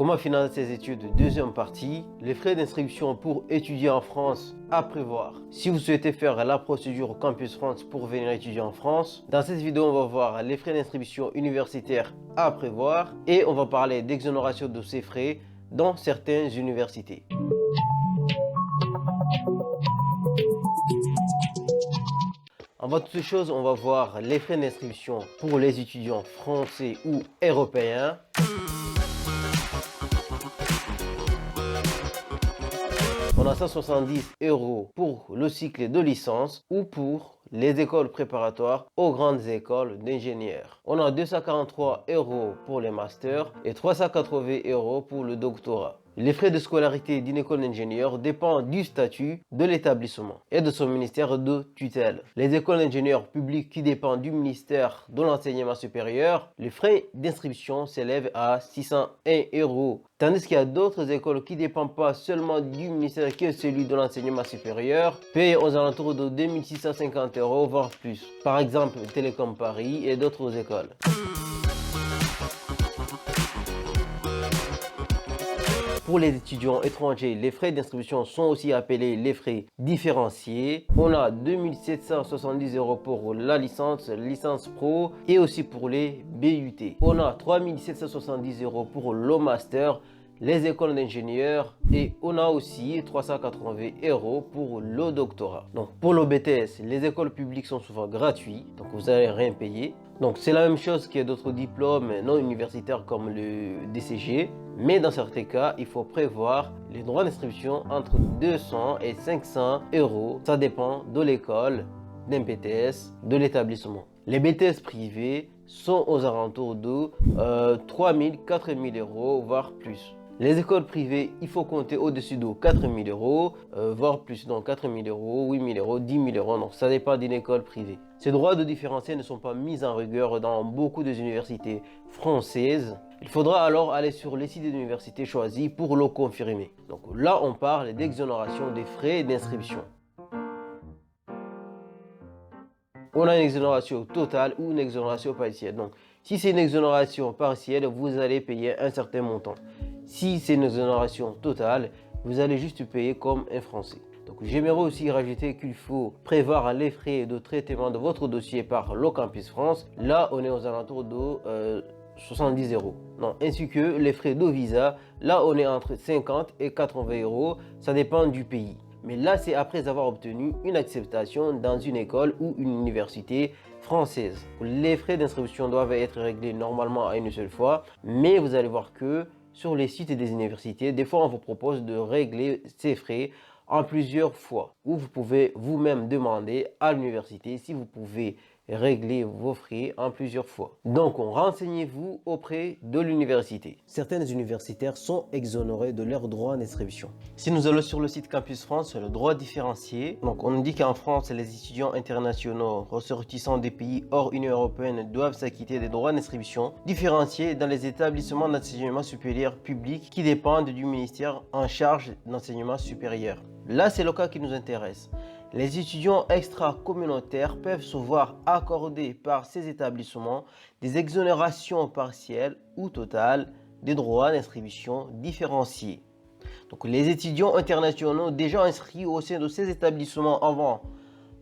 Comment financer ses études? Deuxième partie, les frais d'inscription pour étudier en France à prévoir. Si vous souhaitez faire la procédure Campus France pour venir étudier en France, dans cette vidéo, on va voir les frais d'inscription universitaire à prévoir et on va parler d'exonération de ces frais dans certaines universités. Avant toute chose, on va voir les frais d'inscription pour les étudiants français ou européens. On a 170 € pour le cycle de licence ou pour les écoles préparatoires aux grandes écoles d'ingénieurs. On a 243 € pour les masters et 380 € pour le doctorat. Les frais de scolarité d'une école d'ingénieur dépendent du statut de l'établissement et de son ministère de tutelle. Les écoles d'ingénieurs publiques qui dépendent du ministère de l'enseignement supérieur, les frais d'inscription s'élèvent à 601 €. Tandis qu'il y a d'autres écoles qui ne dépendent pas seulement du ministère que celui de l'enseignement supérieur, payent aux alentours de 2650 €, voire plus. Par exemple, Télécom Paris et d'autres écoles. Pour les étudiants étrangers, les frais d'inscription sont aussi appelés les frais différenciés. On a 2770 € pour la licence pro et aussi pour les BUT. On a 3770 € pour le master, les écoles d'ingénieurs et on a aussi 380 € pour le doctorat. Donc pour le BTS, les écoles publiques sont souvent gratuites, donc vous n'allez rien payer. Donc c'est la même chose que d'autres diplômes non universitaires comme le DCG, mais dans certains cas, il faut prévoir les droits d'inscription entre 200 et 500 €. Ça dépend de l'école, d'un BTS, de l'établissement. Les BTS privés sont aux alentours de 3000, 4000 €, voire plus. Les écoles privées, il faut compter au-dessus de 4000 €, voire plus, donc 4000 €, 8000 €, 10 000 €, donc ça dépend d'une école privée. Ces droits de différencier ne sont pas mis en rigueur dans beaucoup des universités françaises. Il faudra alors aller sur les sites des universités choisies pour le confirmer. Donc là, on parle d'exonération des frais d'inscription. On a une exonération totale ou une exonération partielle. Donc, si c'est une exonération partielle, vous allez payer un certain montant. Si c'est une exonération totale, vous allez juste payer comme un Français. Donc, j'aimerais aussi rajouter qu'il faut prévoir les frais de traitement de votre dossier par le Campus France. Là, on est aux alentours de 70 €. Non, ainsi que les frais de visa. Là, on est entre 50 et 80 €. Ça dépend du pays. Mais là, c'est après avoir obtenu une acceptation dans une école ou une université française. Les frais d'inscription doivent être réglés normalement à une seule fois. Mais vous allez voir que sur les sites des universités, des fois, on vous propose de régler ces frais en plusieurs fois. Ou vous pouvez vous-même demander à l'université si vous pouvez régler vos frais en plusieurs fois. Donc, renseignez-vous auprès de l'université. Certaines universitaires sont exonérées de leurs droits d'inscription. Si nous allons sur le site Campus France, le droit différencié, donc on dit qu'en France, les étudiants internationaux ressortissants des pays hors Union européenne doivent s'acquitter des droits d'inscription différenciés dans les établissements d'enseignement supérieur public qui dépendent du ministère en charge d'enseignement supérieur. Là, c'est le cas qui nous intéresse. Les étudiants extra-communautaires peuvent se voir accorder par ces établissements des exonérations partielles ou totales des droits d'inscription différenciés. Donc, les étudiants internationaux déjà inscrits au sein de ces établissements avant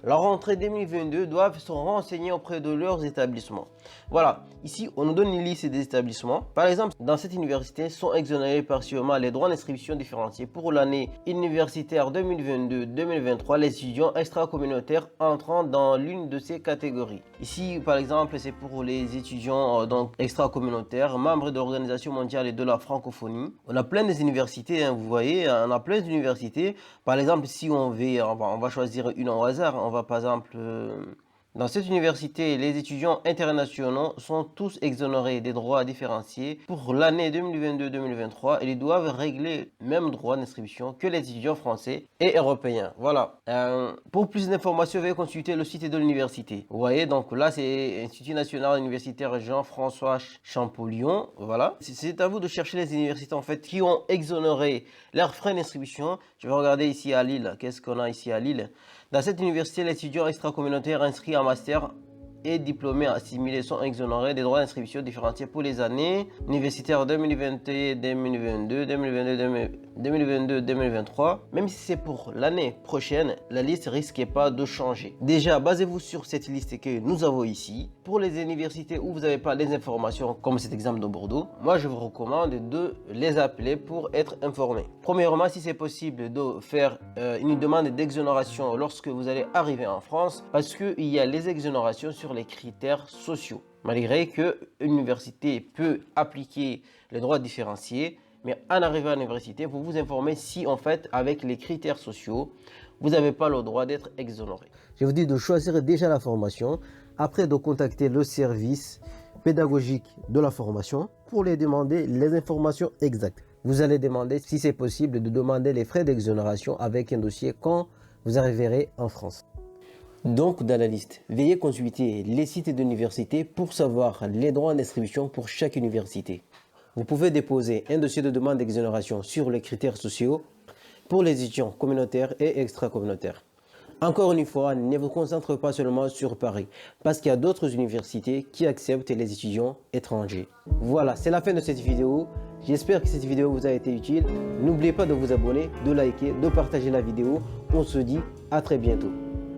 la rentrée 2022 doivent se renseigner auprès de leurs établissements. Voilà, ici on nous donne une liste des établissements. Par exemple, dans cette université sont exonérés partiellement les droits d'inscription différenciés pour l'année universitaire 2022-2023, les étudiants extra-communautaires entrant dans l'une de ces catégories. Ici, par exemple, c'est pour les étudiants donc extra-communautaires, membres de l'Organisation mondiale et de la francophonie. On a plein des universités, hein, vous voyez, on a plein d'universités. Par exemple, si on va choisir une au hasard. On va par exemple, dans cette université, les étudiants internationaux sont tous exonérés des droits différenciés pour l'année 2022-2023 et ils doivent régler le même droit d'inscription que les étudiants français et européens. Voilà. Pour plus d'informations, veuillez consulter le site de l'université. Vous voyez, donc là, c'est Institut national universitaire Jean-François Champollion. Voilà. C'est à vous de chercher les universités en fait qui ont exonéré leurs frais d'inscription. Je vais regarder ici à Lille. Qu'est-ce qu'on a ici à Lille? Dans cette université, l'étudiant extra-communautaire inscrit en master et diplômés assimilés sont exonérés des droits d'inscription différenciés pour les années universitaires 2021, 2022, 2022, 2023. Même si c'est pour l'année prochaine, la liste risque pas de changer. Déjà, basez-vous sur cette liste que nous avons ici. Pour les universités où vous n'avez pas les informations, comme cet exemple de Bordeaux, moi je vous recommande de les appeler pour être informé. Premièrement, si c'est possible de faire une demande d'exonération lorsque vous allez arriver en France, parce qu'il y a les exonérations sur les critères sociaux. Malgré que l'université peut appliquer les droits différenciés, mais en arrivant à l'université, vous vous informez si en fait avec les critères sociaux, vous n'avez pas le droit d'être exonéré. Je vous dis de choisir déjà la formation, après de contacter le service pédagogique de la formation pour les demander les informations exactes. Vous allez demander si c'est possible de demander les frais d'exonération avec un dossier quand vous arriverez en France. Donc dans la liste, veuillez consulter les sites d'université pour savoir les droits d'inscription pour chaque université. Vous pouvez déposer un dossier de demande d'exonération sur les critères sociaux pour les étudiants communautaires et extra-communautaires. Encore une fois, ne vous concentrez pas seulement sur Paris, parce qu'il y a d'autres universités qui acceptent les étudiants étrangers. Voilà, c'est la fin de cette vidéo. J'espère que cette vidéo vous a été utile. N'oubliez pas de vous abonner, de liker, de partager la vidéo. On se dit à très bientôt.